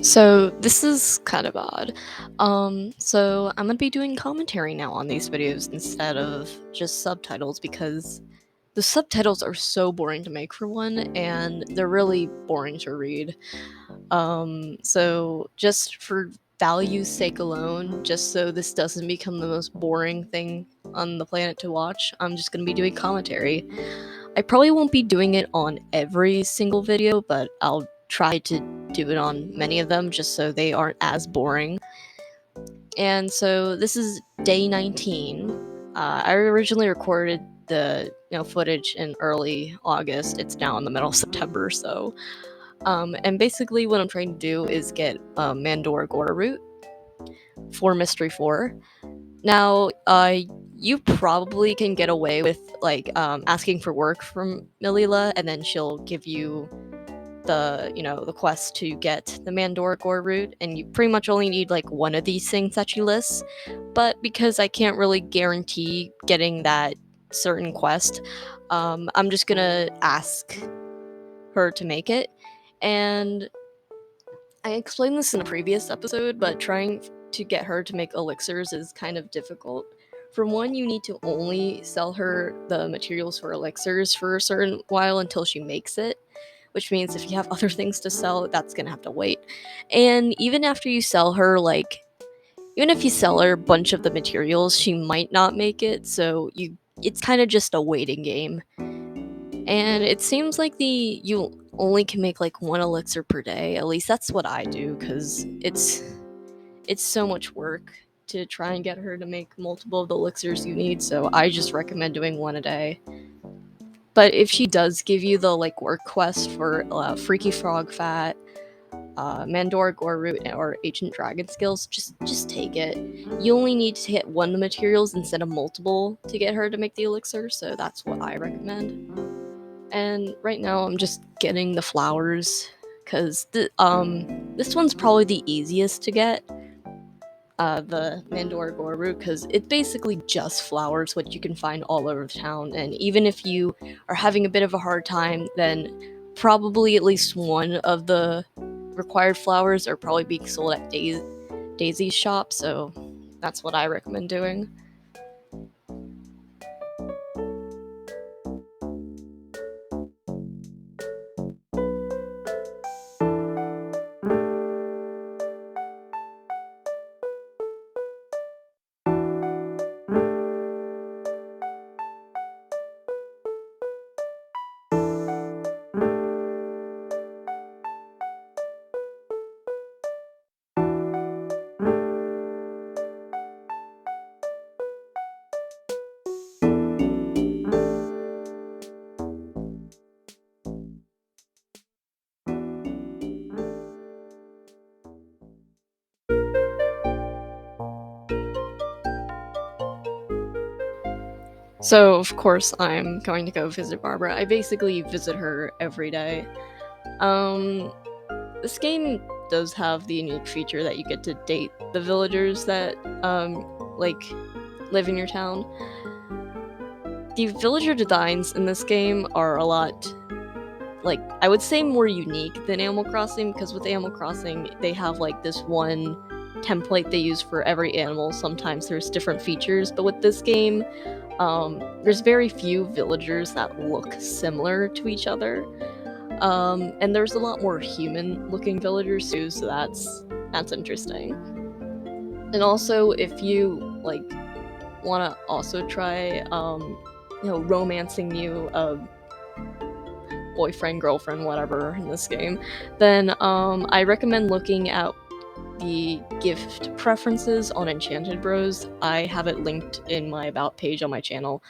So this is kind of odd. So I'm gonna be doing commentary now on these videos instead of just subtitles because the subtitles are so boring to make for one, and they're really boring to read. So just for value's sake alone, just so this doesn't become the most boring thing on the planet to watch, I'm just gonna be doing commentary. I probably won't be doing it on every single video, but I'll try to do it on many of them just so they aren't as boring. And so this is day 19. I originally recorded the footage in early August. It's now in the middle of September, so and basically what I'm trying to do is get Mandor Gore root for Mystery 4. Now, you probably can get away with asking for work from Milila, and then she'll give you the quest to get the Mandor Gore root, and you pretty much only need like one of these things that she lists. But because I can't really guarantee getting that certain quest, I'm just gonna ask her to make it. And I explained this in a previous episode, but trying to get her to make elixirs is kind of difficult. For one, you need to only sell her the materials for elixirs for a certain while until she makes it, which means if you have other things to sell, that's gonna have to wait. And even after you sell her, even if you sell her a bunch of the materials, she might not make it, so it's kind of just a waiting game. And it seems like you only can make like one elixir per day. At least that's what I do, because it's so much work to try and get her to make multiple of the elixirs you need, so I just recommend doing one a day. But if she does give you the work quest for Freaky Frog Fat, Mandora Gore Root, or Ancient Dragon Skills, just take it. You only need to hit one of the materials instead of multiple to get her to make the elixir, so that's what I recommend. And right now I'm just getting the flowers because this one's probably the easiest to get. The Mandora Gore root, because it's basically just flowers, which you can find all over town. And even if you are having a bit of a hard time, then probably at least one of the required flowers are probably being sold at Daisy's shop. So that's what I recommend doing. So, of course, I'm going to go visit Barbara. I basically visit her every day. Um, this game does have the unique feature that you get to date the villagers that, like, live in your town. The villager designs in this game are a lot, I would say more unique than Animal Crossing, because with Animal Crossing, they have, this one template they use for every animal. Sometimes there's different features, but with this game, there's very few villagers that look similar to each other. And there's a lot more human-looking villagers too, so that's interesting. And also, if you want to also try, romancing you a boyfriend, girlfriend, whatever in this game, then I recommend looking at the gift preferences on Enchanted Bros. I have it linked in my about page on my channel.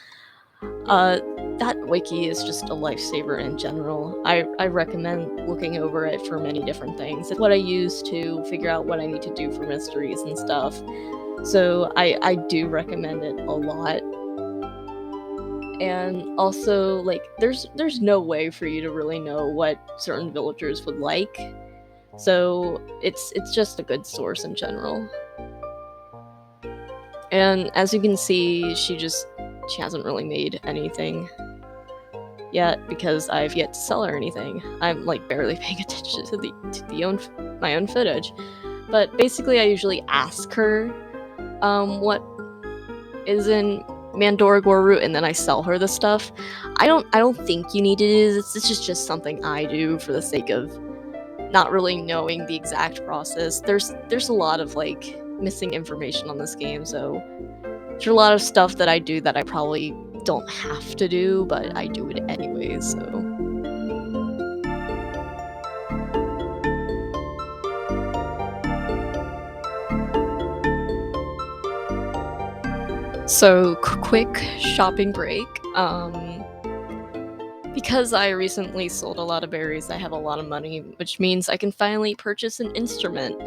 That wiki is just a lifesaver in general. I recommend looking over it for many different things. It's what I use to figure out what I need to do for mysteries and stuff. So I do recommend it a lot. And also, there's no way for you to really know what certain villagers would like. So it's just a good source in general. And as you can see, she hasn't really made anything. yet because I've yet to sell her anything. I'm like barely paying attention to my own footage. But basically, I usually ask her what is in Mandoragor root, and then I sell her the stuff. I don't think you need it. It's just something I do for the sake of not really knowing the exact process. There's a lot of like missing information on this game, so there's a lot of stuff that I do that I probably don't have to do, but I do it anyways. So quick shopping break. Because I recently sold a lot of berries, I have a lot of money, which means I can finally purchase an instrument.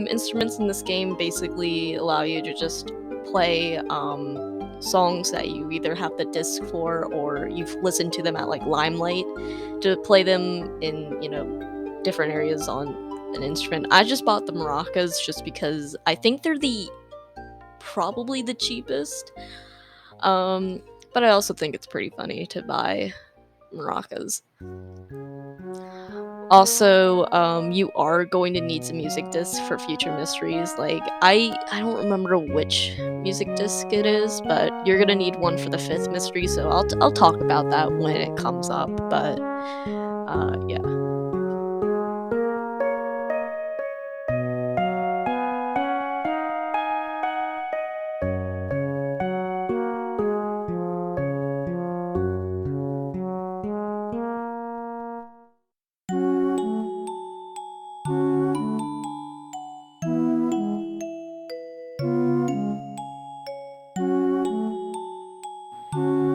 Instruments in this game basically allow you to just play songs that you either have the disc for or you've listened to them at like Limelight to play them in, different areas on an instrument. I just bought the maracas just because I think they're probably the cheapest. Um, but I also think it's pretty funny to buy maracas. Also, you are going to need some music discs for future mysteries. Like I don't remember which music disc it is, but you're gonna need one for the fifth mystery. So I'll talk about that when it comes up. But yeah.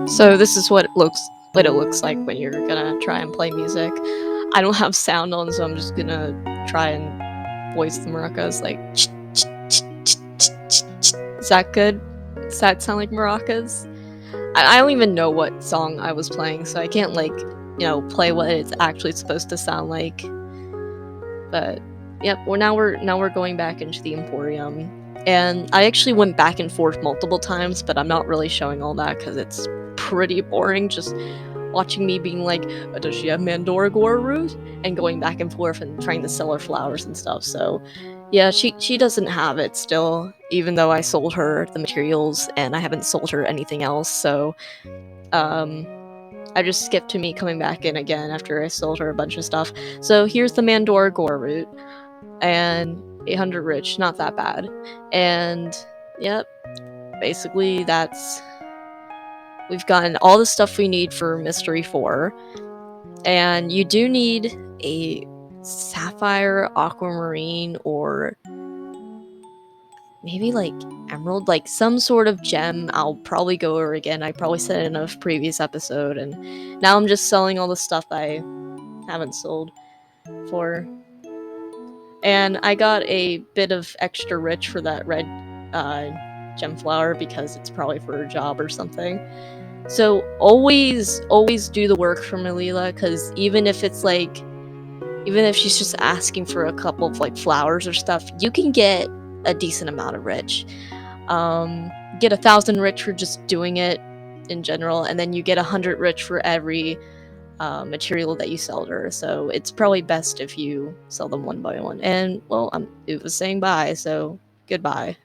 So this is what it looks like when you're gonna try and play music. I don't have sound on, so I'm just gonna try and voice the maracas like. Is that good? Does that sound like maracas? I don't even know what song I was playing, so I can't like play what it's actually supposed to sound like. But yep, well now we're going back into the Emporium, and I actually went back and forth multiple times, but I'm not really showing all that because it's pretty boring. Just watching me being like, does she have Mandoragor root? And going back and forth and trying to sell her flowers and stuff. So yeah, she doesn't have it still, even though I sold her the materials and I haven't sold her anything else. So um I just skipped to me coming back in again after I sold her a bunch of stuff. So here's the Mandoragor root and 800 rich, not that bad. And yep, basically we've gotten all the stuff we need for Mystery 4. And you do need a sapphire, aquamarine, or maybe like emerald, like some sort of gem. I'll probably go over again. I probably said it in a previous episode, and now I'm just selling all the stuff I haven't sold for. And I got a bit of extra rich for that red uh, gem flower because it's probably for a job or something. So always do the work for Malila, because even if she's just asking for a couple of like flowers or stuff, you can get a decent amount of rich. Get 1,000 rich for just doing it in general, and then you get 100 rich for every material that you sell her. So it's probably best if you sell them one by one. And well, it was saying bye, so goodbye.